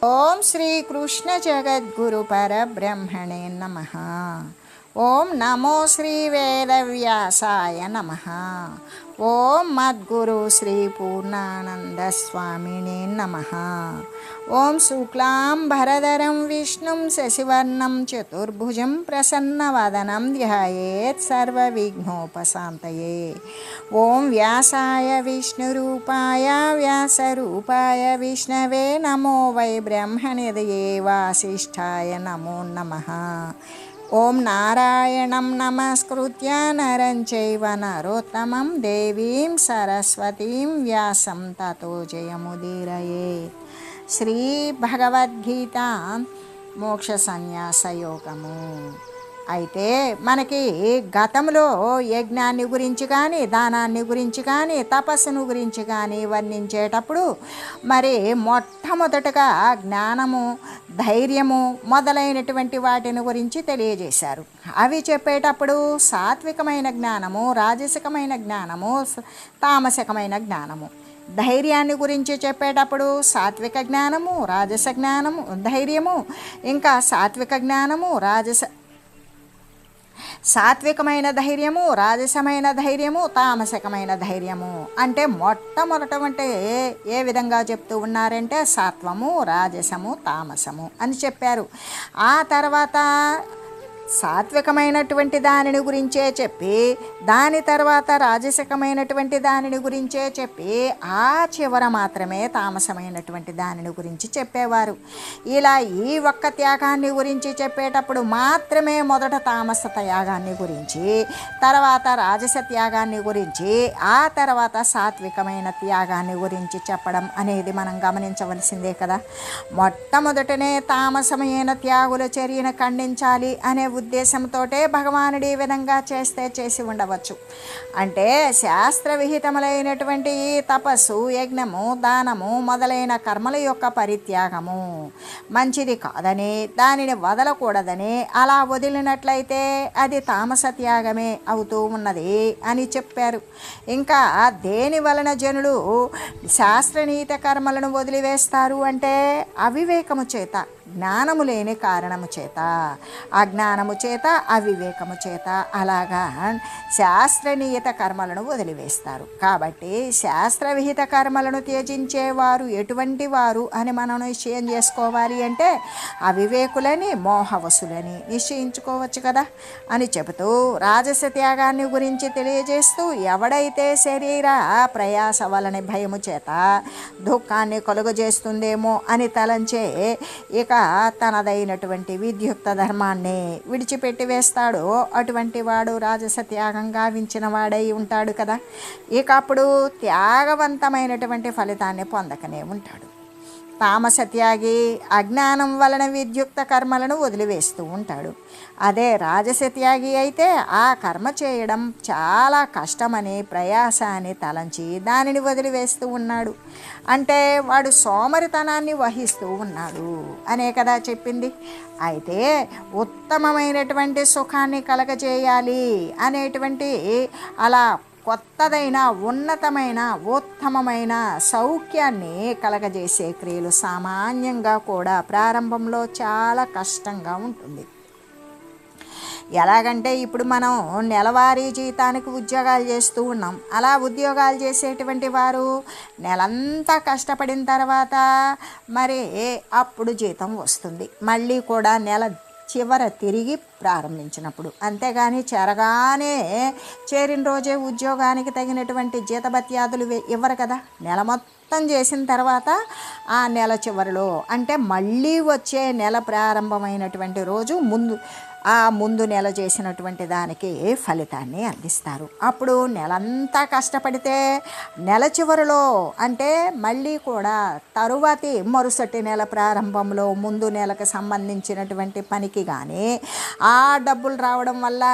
ఓం శ్రీ కృష్ణ జగద్గురు పరబ్రహ్మణే నమః. ఓం నమో శ్రీ వేదవ్యాసాయ నమః. ఓం మద్గురు శ్రీ పూర్ణానంద స్వామినే నమః. ఓం శుక్లాంబరధరం విష్ణుం శశివర్ణం చతుర్భుజం ప్రసన్నవదనం ధ్యాయేత్ సర్వవిఘ్నోపశాంతయే. ఓం వ్యాసాయ విష్ణురూపాయ వ్యాసరూపాయ విష్ణవే నమో వై బ్రహ్మనిధయే వాసిష్ఠాయ నమో నమః. ఓం నారాయణం నమస్కృత్య నరం చైవ నరోత్తమం దేవీం సరస్వతీం వ్యాసం తతో జయముదీరయేత్. శ్రీ భగవద్గీత మోక్ష సన్యాస యోగము. అయితే మనకి గతంలో యజ్ఞాన్ని గురించి కానీ, దానాన్ని గురించి కానీ, తపస్సును గురించి కానీ వర్ణించేటప్పుడు మరి మొట్టమొదటగా జ్ఞానము, ధైర్యము మొదలైనటువంటి వాటిని గురించి తెలియజేశారు. అవి చెప్పేటప్పుడు సాత్వికమైన జ్ఞానము, రాజసికమైన జ్ఞానము, తామసికమైన జ్ఞానము. ధైర్యాన్ని గురించి చెప్పేటప్పుడు సాత్విక జ్ఞానము, రాజస జ్ఞానము, ధైర్యము, ఇంకా సాత్వికమైన ధైర్యము, రాజసమైన ధైర్యము, తామసికమైన ధైర్యము. అంటే మొట్టమొదట ఏ విధంగా చెప్తూ ఉన్నారంటే సత్వము, రాజసము, తామసము అని చెప్పారు. ఆ తర్వాత సాత్వికమైనటువంటి దానిని గురించే చెప్పి, దాని తర్వాత రాజసికమైనటువంటి దానిని గురించే చెప్పి, ఆ చివర మాత్రమే తామసమైనటువంటి దానిని గురించి చెప్పేవారు. ఇలా ఈ ఒక్క త్యాగాన్ని గురించి చెప్పేటప్పుడు మాత్రమే మొదట తామస త్యాగాన్ని గురించి, తర్వాత రాజస త్యాగాన్ని గురించి, ఆ తర్వాత సాత్వికమైన త్యాగాన్ని గురించి చెప్పడం అనేది మనం గమనించవలసిందే కదా. మొట్టమొదటనే తామసమైన త్యాగుల చర్యను ఖండించాలి అనే ఉద్దేశంతో భగవానుడు ఈ విధంగా చేసి ఉండవచ్చు. అంటే శాస్త్ర విహితములైనటువంటి తపస్సు, యజ్ఞము, దానము మొదలైన కర్మల యొక్క పరిత్యాగము మంచిది కాదని, దానిని వదలకూడదని, అలా వదిలినట్లయితే అది తామస త్యాగమే అవుతూ ఉన్నది అని చెప్పారు. ఇంకా దేని వలన జనులు శాస్త్రనీత కర్మలను వదిలివేస్తారు అంటే అవివేకము చేత, జ్ఞానము లేని కారణము చేత, అజ్ఞానము చేత, అవివేకము చేత అలాగా శాస్త్రనీయత కర్మలను వదిలివేస్తారు. కాబట్టి శాస్త్రవిహిత కర్మలను త్యజించేవారు ఎటువంటి వారు అని మనం నిశ్చయం చేసుకోవాలి అంటే అవివేకులని, మోహవసులని నిశ్చయించుకోవచ్చు కదా అని చెబుతూ రాజస త్యాగాన్ని గురించి తెలియజేస్తూ, ఎవడైతే శరీర ప్రయాస వలని భయము చేత దుఃఖాన్ని కలుగజేస్తుందేమో అని తలంచే ఇక తనదైనటువంటి విద్యుక్త ధర్మాన్ని విడిచిపెట్టి వేస్తాడో అటువంటి వాడు రాజస త్యాగం గావించిన వాడై ఉంటాడు కదా. ఇక అప్పుడు త్యాగవంతమైనటువంటి ఫలితాన్ని పొందకనే ఉంటాడు. తామస త్యాగి అజ్ఞానం వలన విద్యుక్త కర్మలను వదిలివేస్తూ ఉంటాడు. అదే రాజస త్యాగి అయితే ఆ కర్మ చేయడం చాలా కష్టమని, ప్రయాస అని తలంచి దానిని వదిలివేస్తూ ఉన్నాడు. అంటే వాడు సోమరితనాన్ని వహిస్తూ ఉన్నాడు అనే కదా చెప్పింది. అయితే ఉత్తమమైనటువంటి సుఖాన్ని కలగజేయాలి అనేటువంటి అలా కొత్తదైన, ఉన్నతమైన, ఉత్తమమైన సౌఖ్యాన్ని కలగజేసే క్రియలు సామాన్యంగా కూడా ప్రారంభంలో చాలా కష్టంగా ఉంటుంది. ఎలాగంటే ఇప్పుడు మనం నెలవారీ జీతానికి ఉద్యోగాలు చేస్తూ ఉన్నాం. అలా ఉద్యోగాలు చేసేటువంటి వారు నెలంతా కష్టపడిన తర్వాత మరి అప్పుడు జీతం వస్తుంది. మళ్ళీ కూడా నెల చివర తిరిగి ప్రారంభించినప్పుడు, అంతేగాని చేరిన రోజే ఉద్యోగానికి తగినటువంటి జీతభత్యాదులు ఇవ్వరు కదా. నెల మొత్తం చేసిన తర్వాత ఆ నెల చివరిలో అంటే మళ్ళీ వచ్చే నెల ప్రారంభమైనటువంటి రోజు ముందు నెల చేసినటువంటి దానికి ఫలితాన్ని అందిస్తారు. అప్పుడు నెలంతా కష్టపడితే నెల చివరిలో అంటే మళ్ళీ కూడా తరువాతి మరుసటి నెల ప్రారంభంలో ముందు నెలకు సంబంధించినటువంటి పనికి కానీ ఆ డబ్బులు రావడం వల్ల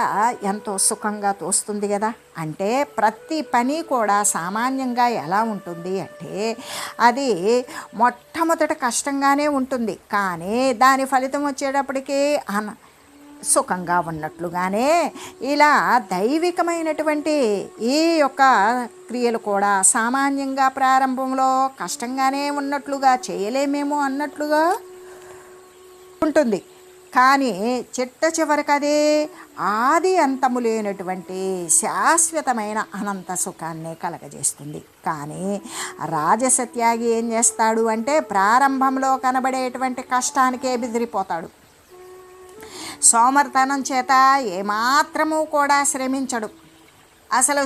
ఎంతో సుఖంగా తోస్తుంది కదా. అంటే ప్రతి పని కూడా సామాన్యంగా ఎలా ఉంటుంది అంటే అది మొట్టమొదట కష్టంగానే ఉంటుంది, కానీ దాని ఫలితం వచ్చేటప్పటికి సుఖంగా ఉన్నట్లుగానే ఇలా దైవికమైనటువంటి ఈ యొక్క క్రియలు కూడా సామాన్యంగా ప్రారంభంలో కష్టంగానే ఉన్నట్లుగా చేయలేమేమో అన్నట్లుగా ఉంటుంది. కానీ చిట్ట చివరికి అదే ఆది అంతము లేనటువంటి శాశ్వతమైన అనంత సుఖాన్ని కలగజేస్తుంది. కానీ రాజసత్యాగి ఏం చేస్తాడు అంటే ప్రారంభంలో కనబడేటువంటి కష్టానికే బెదిరిపోతాడు. సోమరితనం చేత ఏమాత్రము కూడా శ్రమించడు. అసలు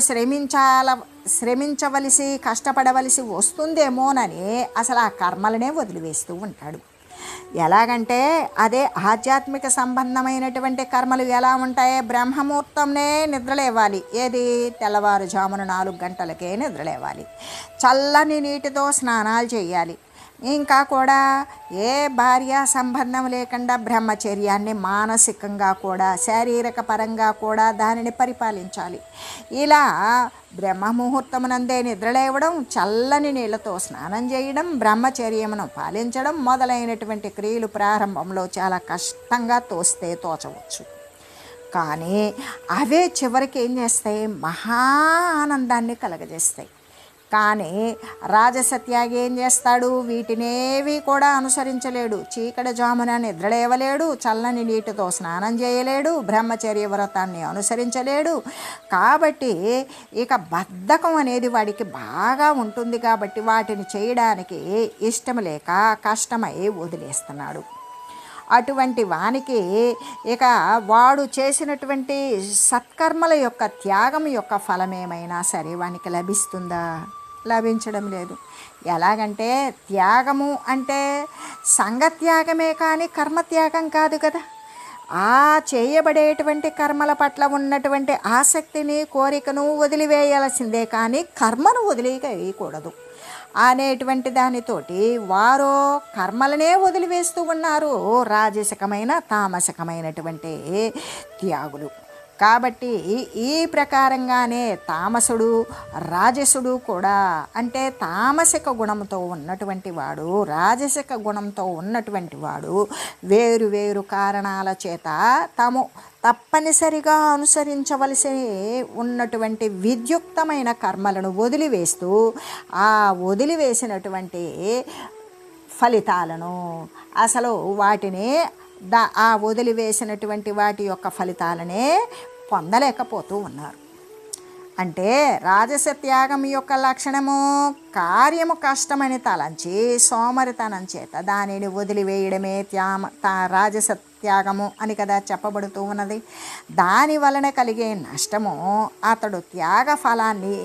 శ్రమించవలసి కష్టపడవలసి వస్తుందేమోనని అసలు ఆ కర్మలనే వదిలివేస్తూ ఉంటాడు. ఎలాగంటే అదే ఆధ్యాత్మిక సంబంధమైనటువంటి కర్మలు ఎలా ఉంటాయి? బ్రహ్మముహూర్తంనే నిద్రలేవాలి. ఏది? తెల్లవారుజామున 4 గంటలకే నిద్రలేవాలి. చల్లని నీటితో స్నానాలు చేయాలి. ఇంకా కూడా ఏ భార్య సంబంధం లేకుండా బ్రహ్మచర్యాన్ని మానసికంగా కూడా శారీరక పరంగా కూడా దానిని పరిపాలించాలి. ఇలా బ్రహ్మముహూర్తమునందే నిద్రలేవడం, చల్లని నీళ్లతో స్నానం చేయడం, బ్రహ్మచర్యమును పాలించడం మొదలైనటువంటి క్రియలు ప్రారంభంలో చాలా కష్టంగా తోచవచ్చు. కానీ అవే చివరికి ఏం చేస్తాయి? మహా ఆనందాన్ని కలగజేస్తాయి. కానీ రాజసత్యాగి ఏం చేస్తాడు? వీటినేవి కూడా అనుసరించలేడు. చీకటి జామున నిద్రలేవలేడు, చల్లని నీటితో స్నానం చేయలేడు, బ్రహ్మచర్య వ్రతాన్ని అనుసరించలేడు. కాబట్టి ఇక బద్ధకం అనేది వాడికి బాగా ఉంటుంది. కాబట్టి వాటిని చేయడానికి ఇష్టం లేక కష్టమై వదిలేస్తున్నాడు. అటువంటి వానికి ఇక వాడు చేసినటువంటి సత్కర్మల యొక్క త్యాగం యొక్క ఫలమేమైనా సరే వానికి లభిస్తుందా? లభించడం లేదు. ఎలాగంటే త్యాగము అంటే సంఘత్యాగమే కానీ కర్మత్యాగం కాదు కదా. ఆ చేయబడేటువంటి కర్మల పట్ల ఉన్నటువంటి ఆసక్తిని కోరికను వదిలివేయాల్సిందే కానీ కర్మను వదిలివేయకూడదు అనేటువంటి దానితోటి వారు కర్మలనే వదిలివేస్తూ ఉన్నారు. రాజసికమైన తామసికమైనటువంటి త్యాగులు. కాబట్టి ఈ ప్రకారంగానే తామసుడు రాజసుడు కూడా అంటే తామసిక గుణంతో ఉన్నటువంటి వాడు రాజసిక గుణంతో ఉన్నటువంటి వాడు వేరు వేరు కారణాల చేత తాము తప్పనిసరిగా అనుసరించవలసి ఉన్నటువంటి విద్యుక్తమైన కర్మలను వదిలివేస్తూ ఆ వదిలివేసినటువంటి ఫలితాలను అసలు వాటిని ఆ వదిలివేసినటువంటి వాటి యొక్క ఫలితాలనే పొందలేకపోతూ ఉన్నారు. అంటే రాజసత్యాగం యొక్క లక్షణము కార్యము కష్టమని తలంచి సోమరితనం చేత దానిని వదిలివేయడమే రాజసత్యాగము అని కదా చెప్పబడుతూ ఉన్నది. దాని వలన కలిగే నష్టము అతడు త్యాగ ఫలాన్ని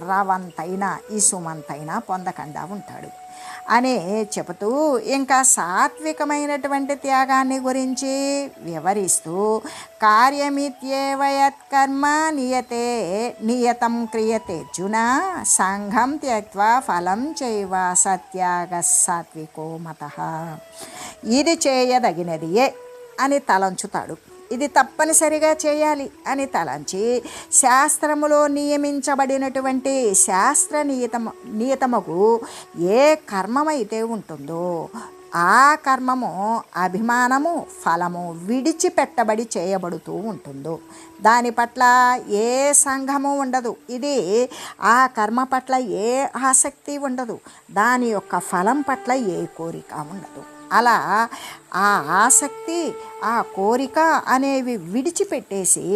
రవంతైనా ఇసుమంతైనా పొందకుండా ఉంటాడు అని చెబుతూ ఇంకా సాత్వికమైనటువంటి త్యాగాన్ని గురించి వివరిస్తూ కార్యమిత్యేవ యత్కర్మ నియతం క్రియతే అర్జున సంఘం త్యక్త్వా ఫలం చైవ సత్యాగ సాత్వికో మతః. ఇది చేయదగినదియే అని తలంచుతాడు. ఇది తప్పనిసరిగా చేయాలి అని తలంచి శాస్త్రములో నియమించబడినటువంటి శాస్త్ర నియతముకు ఏ కర్మమైతే ఉంటుందో ఆ కర్మము అభిమానము ఫలము విడిచిపెట్టబడి చేయబడుతూ ఉంటుందో దాని పట్ల ఏ సంఘము ఉండదు. ఇది ఆ కర్మ పట్ల ఏ ఆసక్తి ఉండదు. దాని యొక్క ఫలం పట్ల ఏ కోరిక ఉండదు. అలా ఆ ఆసక్తి ఆ కోరిక అనేవి విడిచిపెట్టేసి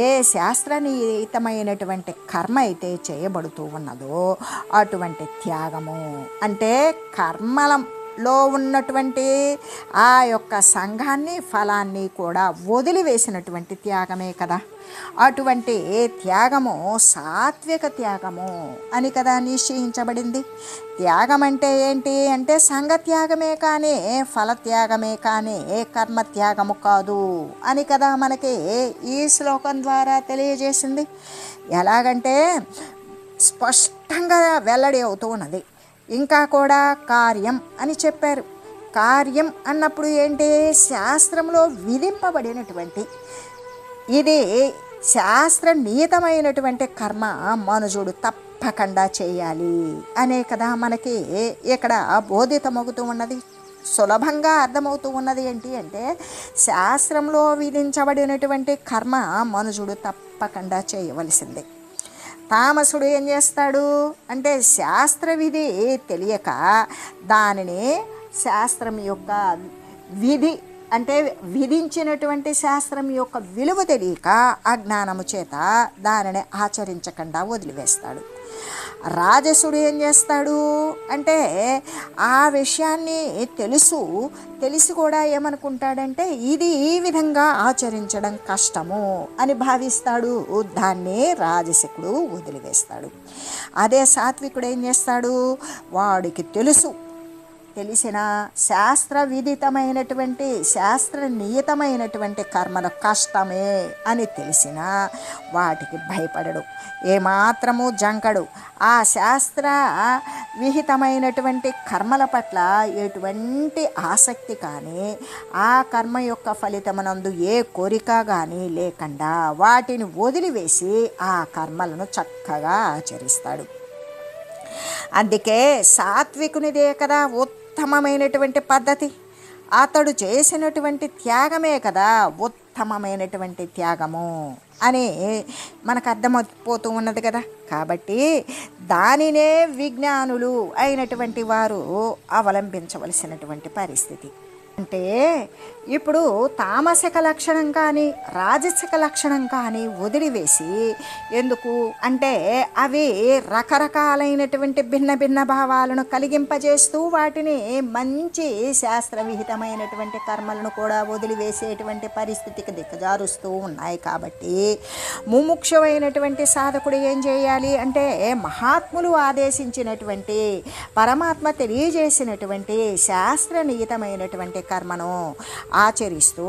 ఏ శాస్త్రనీతమైనటువంటి కర్మ అయితే చేయబడుతూ ఉన్నదో అటువంటి త్యాగము అంటే కర్మలలో ఉన్నటువంటి ఆ యొక్క సంఘాన్ని ఫలాన్ని కూడా వదిలివేసినటువంటి త్యాగమే కదా. అటువంటి త్యాగము సాత్విక త్యాగము అని కదా నిశ్చయించబడింది. త్యాగం అంటే ఏంటి అంటే సంఘత్యాగమే కానీ ఫలత్యాగమే కానీ కర్మత్యాగము కాదు అని కదా మనకి ఈ శ్లోకం ద్వారా తెలియజేసింది. ఎలాగంటే స్పష్టంగా వెల్లడి అవుతూ ఉన్నది. ఇంకా కూడా కార్యం అని చెప్పారు. కార్యం అన్నప్పుడు ఏంటి? శాస్త్రంలో విధింపబడినటువంటి ఇది శాస్త్ర నియతమైనటువంటి కర్మ మనుజుడు తప్పకుండా చేయాలి అనే కదా మనకి ఇక్కడ బోధితమవుతూ ఉన్నది. సులభంగా అర్థమవుతూ ఉన్నది ఏంటి అంటే, శాస్త్రంలో విధించబడినటువంటి కర్మ మనుషుడు తప్పకుండా చేయవలసిందే. తామసుడు ఏం చేస్తాడు అంటే, శాస్త్ర విధి తెలియక దానిని శాస్త్రం యొక్క విధి అంటే విధించినటువంటి శాస్త్రం యొక్క విలువ తెలియక అజ్ఞానము చేత దానిని ఆచరించకుండా వదిలివేస్తాడు. రాజసుడు ఏం చేస్తాడు అంటే, ఆ విషయాన్ని తెలిసి కూడా ఏమనుకుంటాడంటే ఇది ఈ విధంగా ఆచరించడం కష్టము అని భావిస్తాడు. దాన్ని రాజసికుడు వదిలివేస్తాడు. అదే సాత్వికుడు ఏం చేస్తాడు, వాడికి తెలిసిన శాస్త్ర విదితమైనటువంటి శాస్త్ర నియతమైనటువంటి కర్మలు కష్టమే అని తెలిసిన వాటికి భయపడడు, ఏమాత్రము జంకడు. ఆ శాస్త్ర విహితమైనటువంటి కర్మల పట్ల ఎటువంటి ఆసక్తి కానీ, ఆ కర్మ యొక్క ఫలితమునందు ఏ కోరిక కానీ లేకుండా వాటిని వదిలివేసి ఆ కర్మలను చక్కగా ఆచరిస్తాడు. అందుకే సాత్వికునిదే కదా ఉత్తమమైనటువంటి పద్ధతి. అతడు చేసినటువంటి త్యాగమే కదా ఉత్తమమైనటువంటి త్యాగము అని మనకు అర్థమైపోతూ ఉన్నది కదా. కాబట్టి దానినే విజ్ఞానులు అయినటువంటి వారు అవలంబించవలసినటువంటి పరిస్థితి. అంటే ఇప్పుడు తామసిక లక్షణం కానీ రాజసిక లక్షణం కానీ వదిలివేసి, ఎందుకు అంటే అవి రకరకాలైనటువంటి భిన్న భిన్న భావాలను కలిగింపజేస్తూ వాటిని మంచి శాస్త్రవిహితమైనటువంటి కర్మలను కూడా వదిలివేసేటువంటి పరిస్థితికి దిగజారుస్తూ ఉన్నాయి. కాబట్టి ముముక్షువైనటువంటి సాధకుడు ఏం చేయాలి అంటే, మహాత్ములు ఆదేశించినటువంటి పరమాత్మ తెలియజేసినటువంటి శాస్త్రనిహితమైనటువంటి కర్మను ఆచరిస్తూ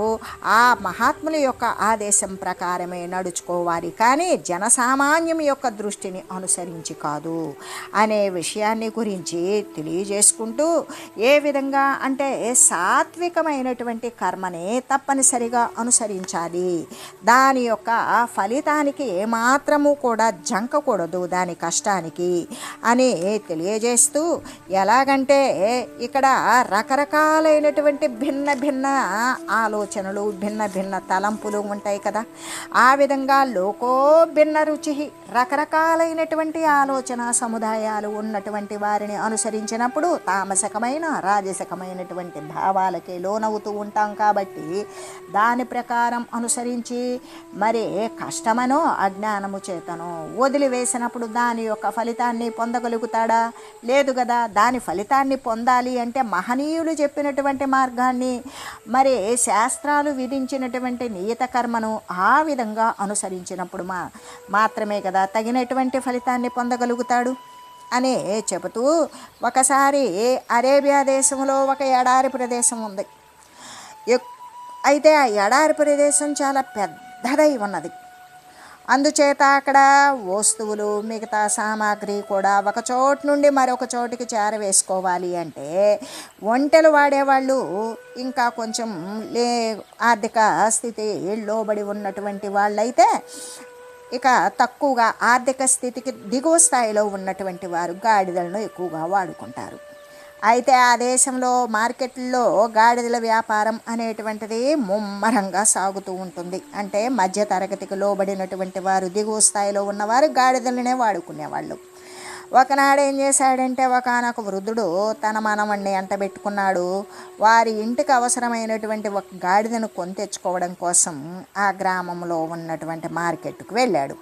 ఆ మహాత్ముల యొక్క ఆదేశం ప్రకారమే నడుచుకోవాలి, కానీ జనసామాన్యం యొక్క దృష్టిని అనుసరించి కాదు అనే విషయాన్ని గురించి తెలియజేసుకుంటూ, ఏ విధంగా అంటే సాత్వికమైనటువంటి కర్మని తప్పనిసరిగా అనుసరించాలి, దాని యొక్క ఫలితానికి ఏమాత్రము కూడా జంకకూడదు దాని కష్టానికి అని తెలియజేస్తూ, ఎలాగంటే ఇక్కడ రకరకాలైనటువంటి భిన్న భిన్న ఆలోచనలు భిన్న భిన్న తలంపులు ఉంటాయి కదా. ఆ విధంగా లోకో భిన్న రుచి, రకరకాలైనటువంటి ఆలోచన సముదాయాలు ఉన్నటువంటి వారిని అనుసరించినప్పుడు తామసకమైన రాజసకమైనటువంటి భావాలకే లోనవుతూ ఉంటాం. కాబట్టి దాని ప్రకారం అనుసరించి మరి కష్టమనో అజ్ఞానము చేతనో వదిలివేసినప్పుడు దాని యొక్క ఫలితాన్ని పొందగలుగుతాడా? లేదు కదా. దాని ఫలితాన్ని పొందాలి అంటే మహనీయులు చెప్పినటువంటి మార్గాన్ని, మరి శాస్త్రాలు విధించినటువంటి నియత కర్మను ఆ విధంగా అనుసరించినప్పుడు మాత్రమే కదా తగినటువంటి ఫలితాన్ని పొందగలుగుతాడు అని చెబుతూ, ఒకసారి అరేబియా దేశంలో ఒక ఎడారి ప్రదేశం ఉంది. అయితే ఆ ఎడారి ప్రదేశం చాలా పెద్దదై ఉన్నది. అందుచేత అక్కడ వస్తువులు మిగతా సామాగ్రి కూడా ఒక చోటు నుండి మరొక చోటికి చేరవేసుకోవాలి అంటే ఒంటెలు వాడేవాళ్ళు, ఇంకా కొంచెం ఆర్థిక స్థితి లోబడి ఉన్నటువంటి వాళ్ళైతే ఇక తక్కువగా ఆర్థిక స్థితికి దిగువ స్థాయిలో ఉన్నటువంటి వారు గాడిదలను ఎక్కువగా వాడుకుంటారు. అయితే ఆ దేశంలో మార్కెట్లో గాడిదల వ్యాపారం అనేటువంటిది ముమ్మరంగా సాగుతూ ఉంటుంది. అంటే మధ్య తరగతికి లోబడినటువంటి వారు, దిగువ స్థాయిలో ఉన్నవారు గాడిదలనే వాడుకునేవాళ్ళు. ఒకనాడు ఏం చేశాడంటే, ఒకానొక వృద్ధుడు తన మనవణ్ణి ఎంటబెట్టుకున్నాడు. వారి ఇంటికి అవసరమైనటువంటి ఒక గాడిదను కొని తెచ్చుకోవడం కోసం ఆ గ్రామంలో ఉన్నటువంటి మార్కెట్కు వెళ్ళాడు.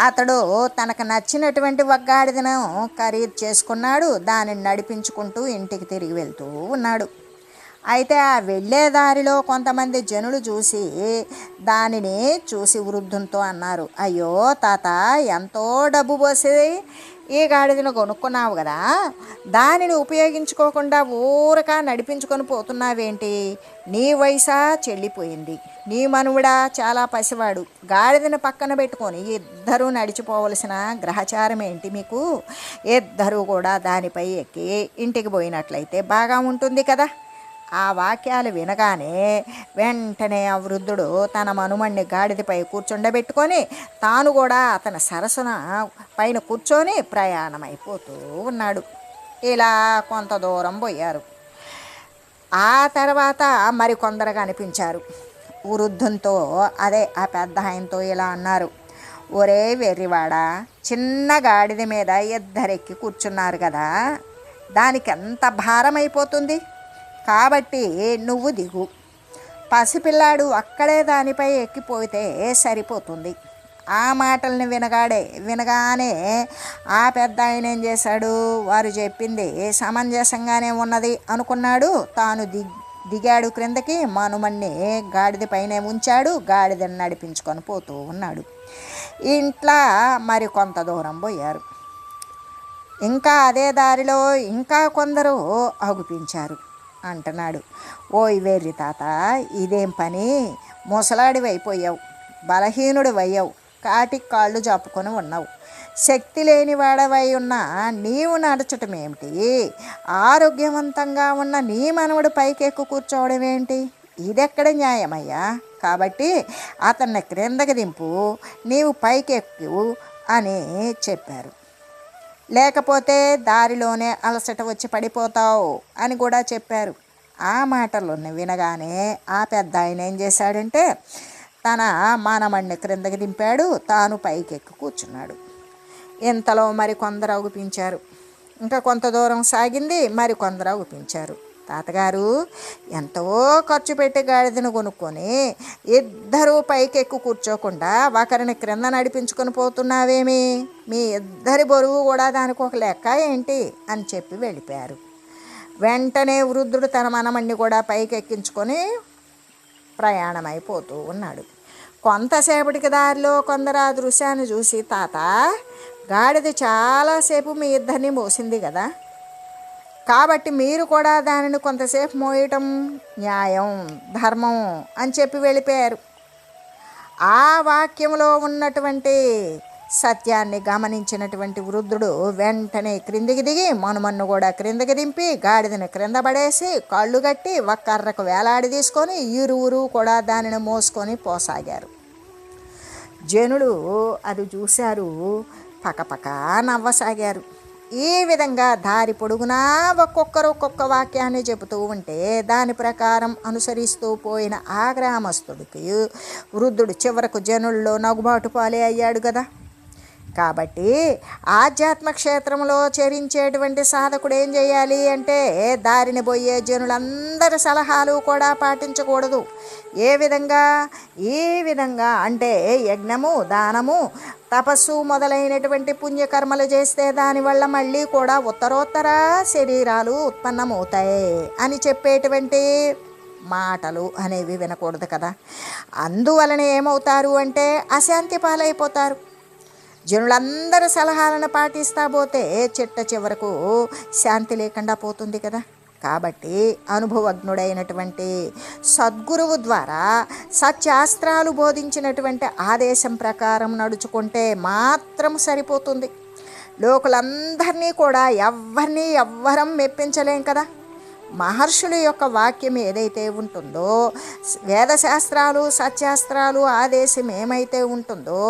అతడు తనకు నచ్చినటువంటి ఒక గాడిదను ఖరీదు చేసుకున్నాడు. దానిని నడిపించుకుంటూ ఇంటికి తిరిగి వెళ్తూ ఉన్నాడు. అయితే ఆ వెళ్ళే దారిలో కొంతమంది జనులు దానిని చూసి వృద్ధునితో అన్నారు, అయ్యో తాత, ఎంతో డబ్బు పోసి ఈ గాడిదను కొనుక్కున్నావు కదా, దానిని ఉపయోగించుకోకుండా ఊరక నడిపించుకొని పోతున్నావేంటి? నీ వయసా చెల్లిపోయింది, నీ మనువుడా చాలా పసివాడు, గాడిదను పక్కన పెట్టుకొని ఇద్దరూ నడిచిపోవలసిన గ్రహచారం ఏంటి మీకు? ఇద్దరూ కూడా దానిపై ఎక్కి ఇంటికి పోయినట్లయితే బాగా ఉంటుంది కదా. ఆ వాక్యాలు వినగానే వెంటనే ఆ వృద్ధుడు తన మనుమణ్ణి గాడిదపై కూర్చుండబెట్టుకొని తాను కూడా అతని సరసన పైన కూర్చొని ప్రయాణమైపోతూ ఉన్నాడు. ఇలా కొంత దూరం పోయారు. ఆ తర్వాత మరికొందరు కనిపించారు. వృద్ధునితో, అదే ఆ పెద్ద ఆయనతో ఇలా అన్నారు, ఒరే వెర్రివాడా, చిన్న గాడిద మీద ఇద్దరెక్కి కూర్చున్నారు కదా, దానికి ఎంత భారం అయిపోతుంది, కాబట్టి నువ్వు దిగు, పసిపిల్లాడు అక్కడే దానిపై ఎక్కిపోతే సరిపోతుంది. ఆ మాటల్ని వినగానే ఆ పెద్ద ఆయన ఏం చేశాడు, వారు చెప్పింది సమంజసంగానే ఉన్నది అనుకున్నాడు. తాను దిగాడు క్రిందకి, మనుమణ్ణి గాడిద పైనే ఉంచాడు, గాడిదని నడిపించుకొని పోతూ ఉన్నాడు. ఇంట్లో మరి కొంత దూరం పోయారు. ఇంకా అదే దారిలో ఇంకా కొందరు అగుపించారు. అంటున్నాడు, ఓయ్ వెర్రి తాత, ఇదేం పని, ముసలాడివైపోయావు, బలహీనుడివయ్యావు, కాటికి కాళ్ళు చాపుకొని ఉన్నావు, శక్తి లేని వాడవై ఉన్నా నీవు నడచటం ఏమిటి, ఆరోగ్యవంతంగా ఉన్న నీ మనవడు పైకెక్కు కూర్చోవడం ఏంటి, ఇదెక్కడ న్యాయమయ్యా, కాబట్టి అతన్ని క్రిందకి దింపు, నీవు పైకెక్కు అని చెప్పారు. లేకపోతే దారిలోనే అలసట వచ్చి పడిపోతావు అని కూడా చెప్పారు. ఆ మాటలను వినగానే ఆ పెద్ద ఆయన ఏం చేశాడంటే తన మానమణ్ణి క్రిందకి దింపాడు, తాను పైకెక్కి కూర్చున్నాడు. ఇంతలో మరి కొందరు అగుపించారు. ఇంకా కొంత దూరం సాగింది, మరి కొందరు అగుపించారు. తాతగారు, ఎంతో ఖర్చు పెట్టి గాడిదను కొనుక్కొని ఇద్దరూ పైకెక్కు కూర్చోకుండా ఒకరిని క్రింద నడిపించుకొని పోతున్నావేమి, మీ ఇద్దరి బరువు కూడా దానికి ఒక లెక్క ఏంటి అని చెప్పి వెళ్ళిపోయారు. వెంటనే వృద్ధుడు తన మనమణ్ణి కూడా పైకెక్కించుకొని ప్రయాణమైపోతూ ఉన్నాడు. కొంతసేపటికి దారిలో కొందరు ఆ దృశ్యాన్ని చూసి, తాత, గాడిద చాలాసేపు మీ ఇద్దరిని మోసింది కదా, కాబట్టి మీరు కూడా దానిని కొంతసేపు మోయటం న్యాయం, ధర్మం అని చెప్పి వెళ్ళిపోయారు. ఆ వాక్యంలో ఉన్నటువంటి సత్యాన్ని గమనించినటువంటి వృద్ధుడు వెంటనే క్రిందికి దిగి మనుమన్ను కూడా క్రిందకి దింపి గాడిదని క్రింద పడేసి కాళ్ళు కట్టి ఒక కర్రకు వేలాడి తీసుకొని ఇరువురు కూడా దానిని మోసుకొని పోసాగారు. జనులు అది చూశారు, పకపక నవ్వసాగారు. ఈ విధంగా దారి పొడుగునా ఒక్కొక్కరు ఒక్కొక్క వాక్యాన్ని చెబుతూ ఉంటే దాని ప్రకారం అనుసరిస్తూ పోయిన ఆ గ్రామస్తుడికి వృద్ధుడు చివరకు జనుల్లో నగుబాటు పాలే అయ్యాడు కదా. కాబట్టి ఆధ్యాత్మ క్షేత్రంలో చరించేటువంటి సాధకుడు ఏం చేయాలి అంటే దారిని పోయే జనులందరి సలహాలు కూడా పాటించకూడదు. ఏ విధంగా? ఈ విధంగా అంటే యజ్ఞము, దానము, తపస్సు మొదలైనటువంటి పుణ్యకర్మలు చేస్తే దానివల్ల మళ్ళీ కూడా ఉత్తరోత్తర శరీరాలు ఉత్పన్నమవుతాయి అని చెప్పేటువంటి మాటలు అనేవి వినకూడదు కదా. అందువలన ఏమవుతారు అంటే అశాంతి పాలైపోతారు. జనులందరి సలహాలను పాటిస్తా పోతే చిట్ట చివరకు శాంతి లేకుండా పోతుంది కదా. కాబట్టి అనుభవజ్ఞుడైనటువంటి సద్గురువు ద్వారా సత్శాస్త్రాలు బోధించినటువంటి ఆదేశం ప్రకారం నడుచుకుంటే మాత్రం సరిపోతుంది. లోకులందరినీ కూడా ఎవ్వరం మెప్పించలేం కదా. మహర్షుల యొక్క వాక్యం ఏదైతే ఉంటుందో, వేదశాస్త్రాలు సత్శాస్త్రాలు ఆదేశం ఏమైతే ఉంటుందో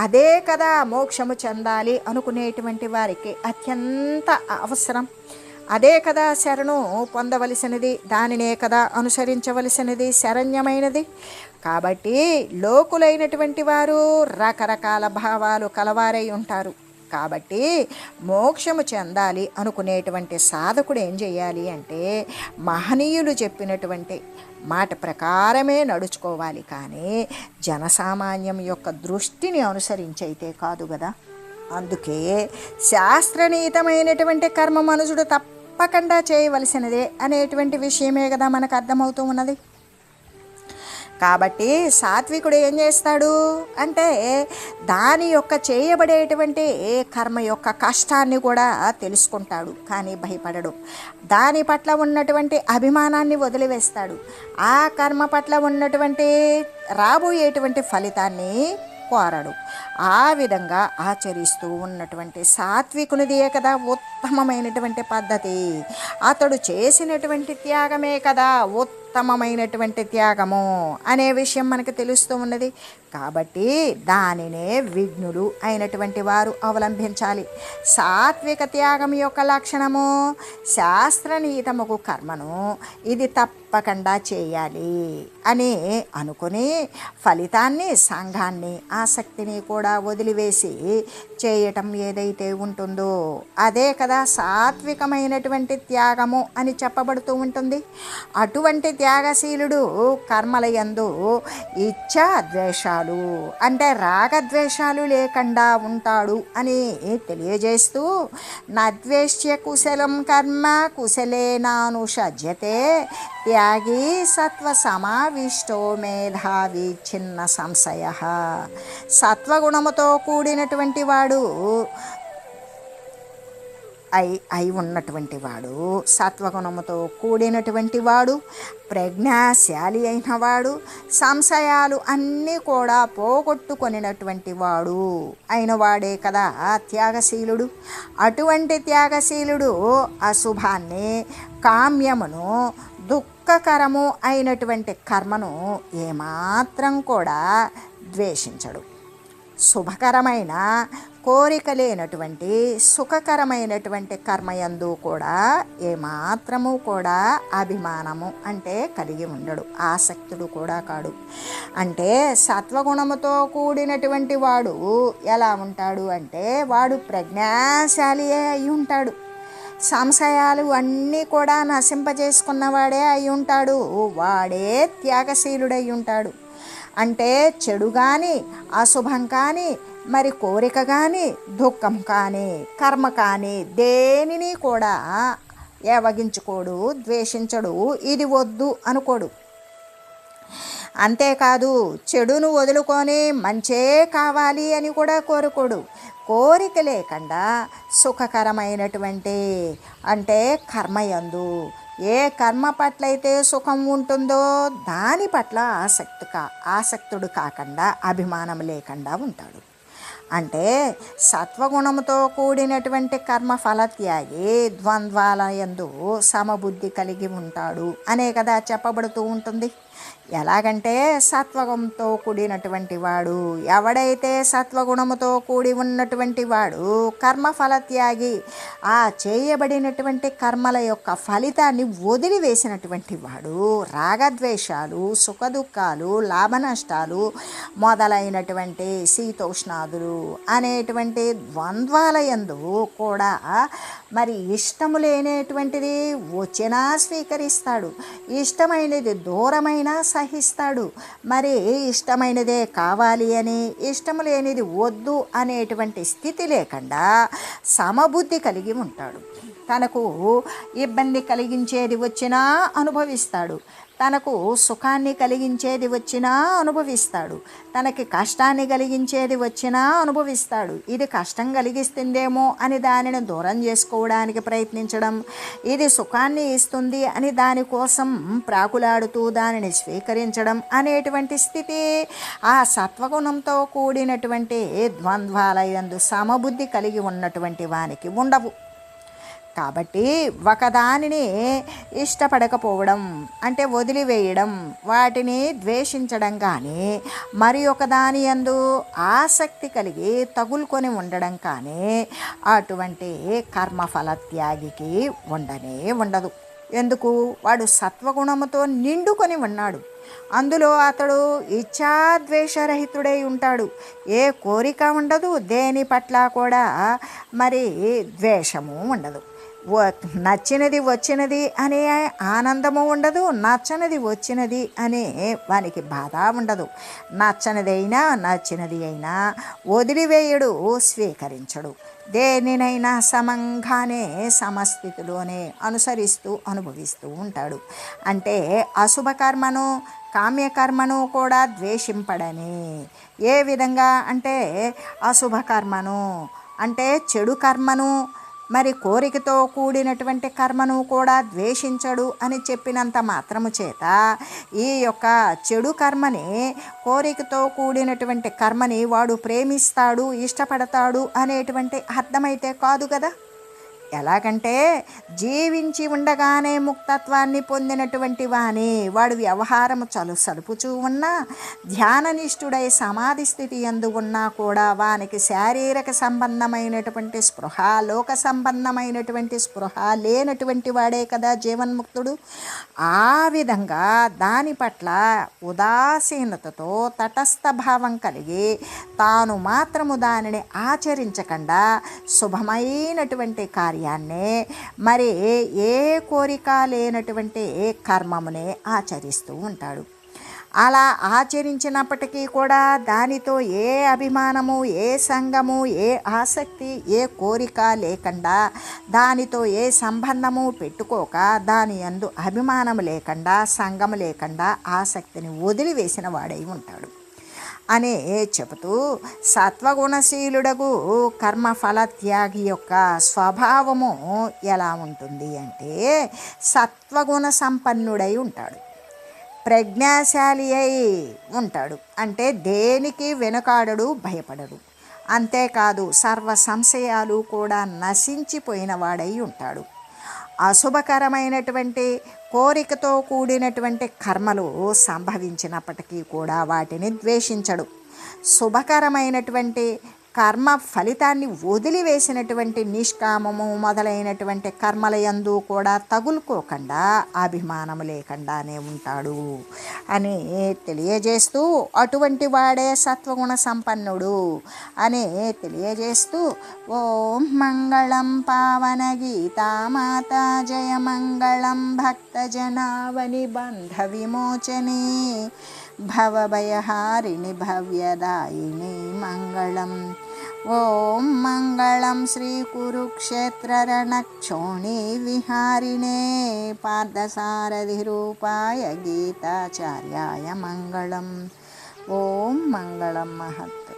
అదే కదా మోక్షము చెందాలి అనుకునేటువంటి వారికి అత్యంత అవసరం. అదే కదా శరణు పొందవలసినది, దానినే కదా అనుసరించవలసినది, శరణ్యమైనది. కాబట్టి లోకులైనటువంటి వారు రకరకాల భావాలు కలవారై ఉంటారు. కాబట్టి మోక్షము చెందాలి అనుకునేటువంటి సాధకుడు ఏం చేయాలి అంటే మహనీయులు చెప్పినటువంటి మాట ప్రకారమే నడుచుకోవాలి, కానీ జనసామాన్యం యొక్క దృష్టిని అనుసరించైతే కాదు కదా. అందుకే శాస్త్రనీతమైనటువంటి కర్మ మనుషుడు తప్పకుండా చేయవలసినదే అనేటువంటి విషయమే కదా మనకు అర్థమవుతూ ఉన్నది. కాబట్టి సాత్వికుడు ఏం చేస్తాడు అంటే దాని యొక్క చేయబడేటువంటి కర్మ యొక్క కష్టాన్ని కూడా తెలుసుకుంటాడు, కానీ భయపడడు. దాని పట్ల ఉన్నటువంటి అభిమానాన్ని వదిలివేస్తాడు. ఆ కర్మ పట్ల ఉన్నటువంటి రాబోయేటువంటి ఫలితాన్ని కోరడు. ఆ విధంగా ఆచరిస్తూ ఉన్నటువంటి సాత్వికునిదే కదా ఉత్తమమైనటువంటి పద్ధతి. అతడు చేసినటువంటి త్యాగమే కదా ఉత్తమమైనటువంటి త్యాగము అనే విషయం మనకు తెలుస్తూ ఉన్నది. కాబట్టి దానినే విఘ్నులు అయినటువంటి వారు అవలంబించాలి. సాత్విక త్యాగం యొక్క లక్షణము శాస్త్రనీతముకు కర్మను ఇది తప్పకుండా చేయాలి అని అనుకుని ఫలితాన్ని, సంఘాన్ని, ఆసక్తిని కూడా వదిలివేసి చేయటం ఏదైతే ఉంటుందో అదే కదా సాత్వికమైనటువంటి త్యాగము అని చెప్పబడుతూ ఉంటుంది. అటువంటి త్యాగశీలుడు కర్మలయందు ఇచ్ఛా ద్వేషాలు అంటే రాగద్వేషాలు లేకుండా ఉంటాడు అని తెలియజేస్తూ నద్వేష్య కుశలం కర్మ కుశలేనానుషజ్యతే త్యాగి సత్వ సమావిష్టో మేధావి చిన్న సంశయ. సత్వగుణముతో కూడినటువంటి వాడు అయి ఉన్నటువంటి వాడు, సత్వగుణముతో కూడినటువంటి వాడు, ప్రజ్ఞాశాలి అయిన వాడు, సంశయాలు అన్నీ కూడా పోగొట్టుకొనినటువంటి వాడు అయిన వాడే కదా త్యాగశీలుడు. అటువంటి త్యాగశీలుడు అశుభాన్ని, కామ్యమును, దుఃఖకరము అయినటువంటి కర్మను ఏమాత్రం కూడా ద్వేషించడు. శుభకరమైన, కోరిక లేనటువంటి, సుఖకరమైనటువంటి కర్మయందు కూడా ఏమాత్రము కూడా అభిమానము అంటే కలిగి ఉండడు, ఆసక్తుడు కూడా కాడు. అంటే సత్వగుణముతో కూడినటువంటి వాడు ఎలా ఉంటాడు అంటే వాడు ప్రజ్ఞాశాలియే అయి ఉంటాడు, సంశయాలు అన్నీ కూడా నశింపజేసుకున్నవాడే అయి ఉంటాడు, వాడే త్యాగశీలుడై ఉంటాడు. అంటే చెడు కానీ, అశుభం కానీ, మరి కోరిక కానీ, దుఃఖం కానీ, కర్మ కానీ దేనిని కూడా ఏవగించుకోడు, ద్వేషించడు, ఇది వద్దు అనుకోడు. అంతేకాదు చెడును వదులుకొని మంచే కావాలి అని కూడా కోరుకోడు. కోరిక లేకుండా సుఖకరమైనటువంటి అంటే కర్మయందు ఏ కర్మ పట్ల అయితే సుఖం ఉంటుందో దాని పట్ల ఆసక్తుడు కాకుండా, అభిమానం లేకుండా ఉంటాడు. అంటే సత్వగుణముతో కూడినటువంటి కర్మ ఫలత్యాగి ద్వంద్వాల యందు సమబుద్ధి కలిగి ఉంటాడు అనే కదా చెప్పబడుతూ ఉంటుంది. ఎలాగంటే సత్వగుణంతో కూడినటువంటి వాడు ఎవడైతే సత్వగుణముతో కూడి ఉన్నటువంటి వాడు కర్మఫలత్యాగి, ఆ చేయబడినటువంటి కర్మల యొక్క ఫలితాన్ని వదిలివేసినటువంటి వాడు రాగద్వేషాలు, సుఖదుఖాలు, లాభనష్టాలు మొదలైనటువంటి శీతోష్ణాదులు అనేటువంటి ద్వంద్వాల యందు కూడా మరి ఇష్టము లేనేటువంటిది వచ్చినా స్వీకరిస్తాడు, ఇష్టమైనది దూరమైనా సహిస్తాడు. మరి ఇష్టమైనదే కావాలి అని, ఇష్టము లేనిది వద్దు అనేటువంటి స్థితి లేకుండా సమబుద్ధి కలిగి ఉంటాడు. తనకు ఇబ్బంది కలిగించేది వచ్చినా అనుభవిస్తాడు, తనకు సుఖాన్ని కలిగించేది వచ్చినా అనుభవిస్తాడు, తనకి కష్టాన్ని కలిగించేది వచ్చినా అనుభవిస్తాడు. ఇది కష్టం కలిగిస్తుందేమో అని దానిని దూరం చేసుకోవడానికి ప్రయత్నించడం, ఇది సుఖాన్ని ఇస్తుంది అని దానికోసం ప్రాకులాడుతూ దానిని స్వీకరించడం అనేటువంటి స్థితి ఆ సత్వగుణంతో కూడినటువంటి ద్వంద్వాల యందు సమబుద్ధి కలిగి ఉన్నటువంటి వానికి ఉండవు. కాబట్టి ఒకదానిని ఇష్టపడకపోవడం అంటే వదిలివేయడం, వాటిని ద్వేషించడం కానీ, మరి ఒకదాని యందు ఆసక్తి కలిగి తగులుకొని ఉండడం కానీ అటువంటి కర్మఫలత్యాగికి ఉండదు. ఎందుకు? వాడు సత్వగుణముతో నిండుకొని ఉన్నాడు. అందులో అతడు ఇచ్ఛాద్వేషరహితుడై ఉంటాడు. ఏ కోరిక ఉండదు, దేని పట్ల కూడా మరి ద్వేషము ఉండదు. నచ్చినది వచ్చినది అనే ఆనందము ఉండదు, నచ్చనిది వచ్చినది అనే వానికి బాధ ఉండదు. నచ్చనిదైనా నచ్చినది అయినా వదిలివేయడు, స్వీకరించడు. దేనినైనా సమంగానే సమస్థితిలోనే అనుసరిస్తూ అనుభవిస్తూ ఉంటాడు. అంటే అశుభకర్మను, కామ్యకర్మను కూడా ద్వేషింపడని. ఏ విధంగా అంటే అశుభకర్మను అంటే చెడు కర్మను, మరి కోరికతో కూడినటువంటి కర్మను కూడా ద్వేషించడు అని చెప్పినంత మాత్రము చేత ఈ యొక్క చెడు కర్మని, కోరికతో కూడినటువంటి కర్మని వాడు ప్రేమిస్తాడు, ఇష్టపడతాడు అనేటువంటి అర్థమైతే కాదు కదా. ఎలాగంటే జీవించి ఉండగానే ముక్తత్వాన్ని పొందినటువంటి వాడు వ్యవహారము సలుపుచూ ఉన్నా, ధ్యాననిష్ఠుడై సమాధి స్థితి యందు ఉన్నా కూడా వానికి శారీరక సంబంధమైనటువంటి స్పృహ, లోక సంబంధమైనటువంటి స్పృహ లేనటువంటి వాడే కదా జీవన్ముక్తుడు. ఆ విధంగా దాని పట్ల ఉదాసీనతతో తటస్థ భావం కలిగి తాను మాత్రము దానిని ఆచరించకుండా శుభమైనటువంటి కార్యాన్నే, మరి ఏ కోరిక లేనటువంటి కర్మమునే ఆచరిస్తూ ఉంటాడు. అలా ఆచరించినప్పటికీ కూడా దానితో ఏ అభిమానము, ఏ సంగము, ఏ ఆసక్తి, ఏ కోరిక లేకుండా, దానితో ఏ సంబంధము పెట్టుకోక, దాని యందు అభిమానము లేకుండా, సంగము లేకుండా ఆసక్తిని వదిలివేసిన వాడై ఉంటాడు అని చెబుతూ, సత్వగుణశీలుడగు కర్మఫలత్యాగి యొక్క స్వభావము ఎలా ఉంటుంది అంటే సత్వగుణ సంపన్నుడై ఉంటాడు, ప్రజ్ఞాశాలి అయి ఉంటాడు. అంటే దేనికి వెనుకాడడు, భయపడడు. అంతేకాదు సర్వ సంశయాలు కూడా నశించిపోయిన వాడై ఉంటాడు. అశుభకరమైనటువంటి కోరికతో కూడినటువంటి కర్మలు సంభవించినప్పటికీ కూడా వాటిని ద్వేషించడు. శుభకరమైనటువంటి కర్మ ఫలితాన్ని వదిలివేసినటువంటి నిష్కామము మొదలైనటువంటి కర్మలయందు కూడా తగులుకోకుండా అభిమానము లేకుండానే ఉంటాడు అని తెలియజేస్తూ, అటువంటి వాడే సత్వగుణ సంపన్నుడు అని తెలియజేస్తూ, ఓం మంగళం పావన గీతామాత జయ మంగళం భక్తజనావని బంధ విమోచనే భవభయహారిణి భవ్యదాయిని మంగళం. ఓం మంగళం శ్రీ కురుక్షేత్ర రణక్షోణి విహారిణే పార్థసారథి రూపాయ గీతాచార్యాయ మంగళం. ఓం మంగళం మహత్.